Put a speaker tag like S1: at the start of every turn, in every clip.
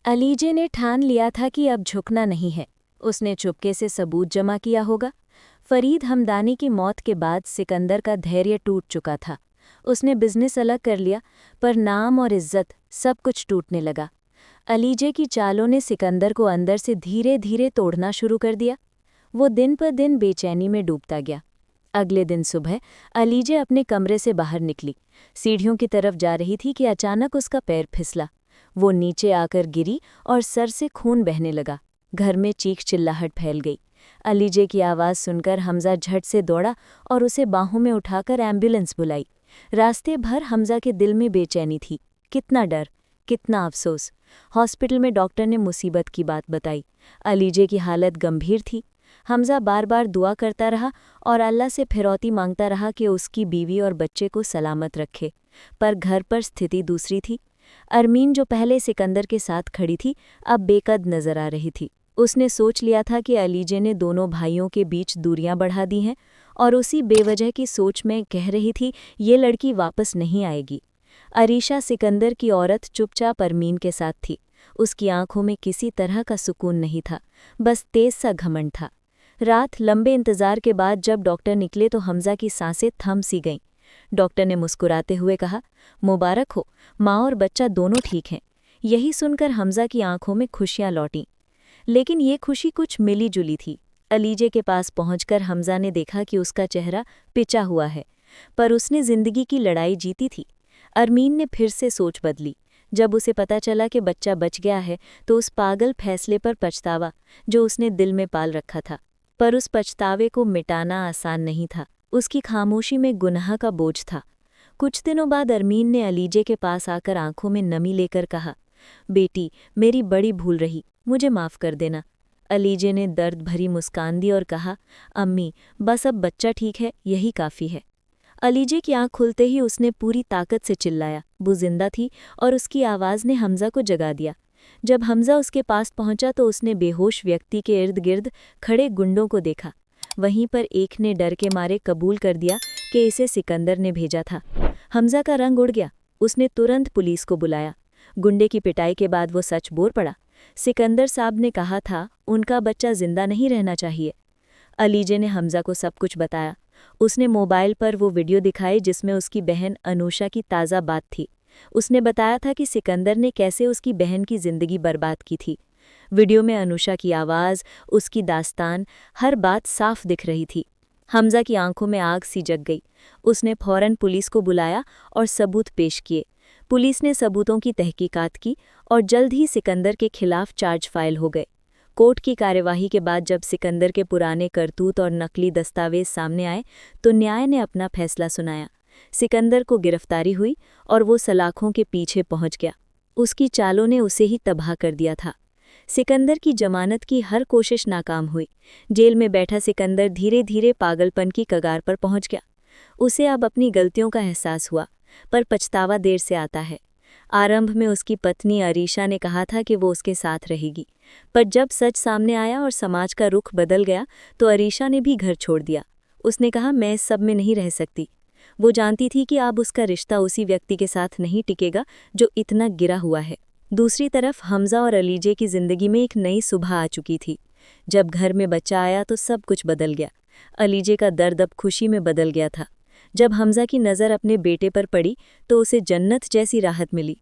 S1: अलीजे ने ठान लिया था कि अब झुकना नहीं है। उसने चुपके से सबूत जमा किया होगा। फरीद हमदानी की मौत के बाद सिकंदर का धैर्य टूट चुका था। उसने बिजनेस अलग कर लिया, पर नाम और इज्जत सब कुछ टूटने लगा। अलीजे की चालों ने सिकंदर को अंदर से धीरे धीरे तोड़ना शुरू कर दिया। वो दिन पर दिन बेचैनी में डूबता गया। अगले दिन सुबह अलीजे अपने कमरे से बाहर निकली। सीढ़ियों की तरफ जा रही थी कि अचानक उसका पैर फिसला। वो नीचे आकर गिरी और सर से खून बहने लगा। घर में चीख चिल्लाहट फैल गई। अलीजे की आवाज़ सुनकर हमजा झट से दौड़ा और उसे बाहों में उठाकर एम्बुलेंस बुलाई। रास्ते भर हमजा के दिल में बेचैनी थी। कितना डर, कितना अफसोस। हॉस्पिटल में डॉक्टर ने मुसीबत की बात बताई। अलीजे की हालत गंभीर थी। हमजा बार बार दुआ करता रहा और अल्लाह से फिरौती मांगता रहा कि उसकी बीवी और बच्चे को सलामत रखे। पर घर पर स्थिति दूसरी थी। अरमीन, जो पहले सिकंदर के साथ खड़ी थी, अब बेकद नजर आ रही थी। उसने सोच लिया था कि अलीजे ने दोनों भाइयों के बीच दूरियां बढ़ा दी हैं, और उसी बेवजह की सोच में कह रही थी, ये लड़की वापस नहीं आएगी। अरीशा, सिकंदर की औरत, चुपचाप अरमीन के साथ थी। उसकी आंखों में किसी तरह का सुकून नहीं था, बस तेज सा घमंड था। रात लंबे इंतजार के बाद जब डॉक्टर निकले तो हमजा की सांसें थम सी गईं। डॉक्टर ने मुस्कुराते हुए कहा, मुबारक हो, माँ और बच्चा दोनों ठीक हैं। यही सुनकर हमजा की आंखों में खुशियां लौटीं। लेकिन ये खुशी कुछ मिली जुली थी। अलीजे के पास पहुंचकर हमजा ने देखा कि उसका चेहरा पिचा हुआ है, पर उसने जिंदगी की लड़ाई जीती थी। अरमीन ने फिर से सोच बदली। जब उसे पता चला कि बच्चा बच गया है तो उस पागल फैसले पर पछतावा जो उसने दिल में पाल रखा था। पर उस पछतावे को मिटाना आसान नहीं था। उसकी खामोशी में गुनाह का बोझ था। कुछ दिनों बाद अरमीन ने अलीजे के पास आकर आंखों में नमी लेकर कहा, बेटी, मेरी बड़ी भूल रही, मुझे माफ़ कर देना। अलीजे ने दर्द भरी मुस्कान दी और कहा, अम्मी, बस अब बच्चा ठीक है, यही काफ़ी है। अलीजे की आंख खुलते ही उसने पूरी ताकत से चिल्लाया। वो जिंदा थी और उसकी आवाज़ ने हमजा को जगा दिया। जब हमजा उसके पास पहुंचा तो उसने बेहोश व्यक्ति के इर्द गिर्द खड़े गुंडों को देखा। वहीं पर एक ने डर के मारे कबूल कर दिया कि इसे सिकंदर ने भेजा था। हमजा का रंग उड़ गया। उसने तुरंत पुलिस को बुलाया। गुंडे की पिटाई के बाद वो सच बोल पड़ा। सिकंदर साहब ने कहा था, उनका बच्चा जिंदा नहीं रहना चाहिए। अलीजे ने हमजा को सब कुछ बताया। उसने मोबाइल पर वो वीडियो दिखाई जिसमें उसकी बहन अनुषा की ताज़ा बात थी। उसने बताया था कि सिकंदर ने कैसे उसकी बहन की ज़िंदगी बर्बाद की थी। वीडियो में अनुषा की आवाज़, उसकी दास्तान, हर बात साफ दिख रही थी। हमजा की आंखों में आग सी जग गई। उसने फौरन पुलिस को बुलाया और सबूत पेश किए। पुलिस ने सबूतों की तहकीकात की और जल्द ही सिकंदर के खिलाफ चार्ज फाइल हो गए। कोर्ट की कार्यवाही के बाद जब सिकंदर के पुराने करतूत और नकली दस्तावेज सामने आए तो न्याय ने अपना फैसला सुनाया। सिकंदर को गिरफ्तारी हुई और वो सलाखों के पीछे पहुंच गया। उसकी चालों ने उसे ही तबाह कर दिया था। सिकंदर की जमानत की हर कोशिश नाकाम हुई। जेल में बैठा सिकंदर धीरे धीरे पागलपन की कगार पर पहुंच गया। उसे अब अपनी गलतियों का एहसास हुआ, पर पछतावा देर से आता है। आरंभ में उसकी पत्नी अरीशा ने कहा था कि वो उसके साथ रहेगी, पर जब सच सामने आया और समाज का रुख बदल गया तो अरीशा ने भी घर छोड़ दिया। उसने कहा, मैं इस सब में नहीं रह सकती। वो जानती थी कि अब उसका रिश्ता उसी व्यक्ति के साथ नहीं टिकेगा जो इतना गिरा हुआ है। दूसरी तरफ हमजा और अलीजे की जिंदगी में एक नई सुबह आ चुकी थी। जब घर में बच्चा आया तो सब कुछ बदल गया। अलीजे का दर्द अब खुशी में बदल गया था। जब हमजा की नज़र अपने बेटे पर पड़ी तो उसे जन्नत जैसी राहत मिली।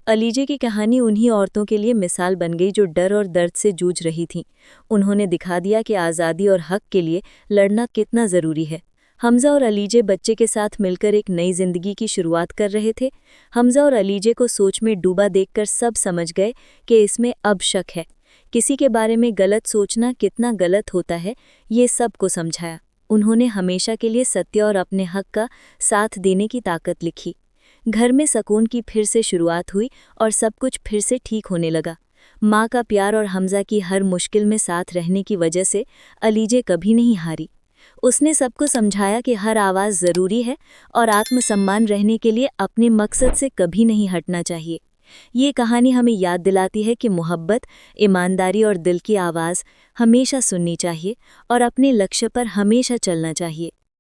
S1: अलीजे की कहानी उन्हीं औरतों के लिए मिसाल बन गई जो डर और दर्द से जूझ रही थीं। उन्होंने दिखा दिया कि आज़ादी और हक के लिए लड़ना कितना ज़रूरी है। हमजा और अलीजे बच्चे के साथ मिलकर एक नई जिंदगी की शुरुआत कर रहे थे। हमजा और अलीजे को सोच में डूबा देखकर सब समझ गए कि इसमें अब शक है। किसी के बारे में गलत सोचना कितना गलत होता है, ये सबको समझाया। उन्होंने हमेशा के लिए सत्य और अपने हक का साथ देने की ताकत लिखी। घर में सुकून की फिर से शुरुआत हुई और सब कुछ फिर से ठीक होने लगा। माँ का प्यार और हमजा की हर मुश्किल में साथ रहने की वजह से अलीजे कभी नहीं हारी। उसने सबको समझाया कि हर आवाज़ ज़रूरी है और आत्मसम्मान रहने के लिए अपने मकसद से कभी नहीं हटना चाहिए। ये कहानी हमें याद दिलाती है कि मोहब्बत, ईमानदारी और दिल की आवाज़ हमेशा सुननी चाहिए और अपने लक्ष्य पर हमेशा चलना चाहिए।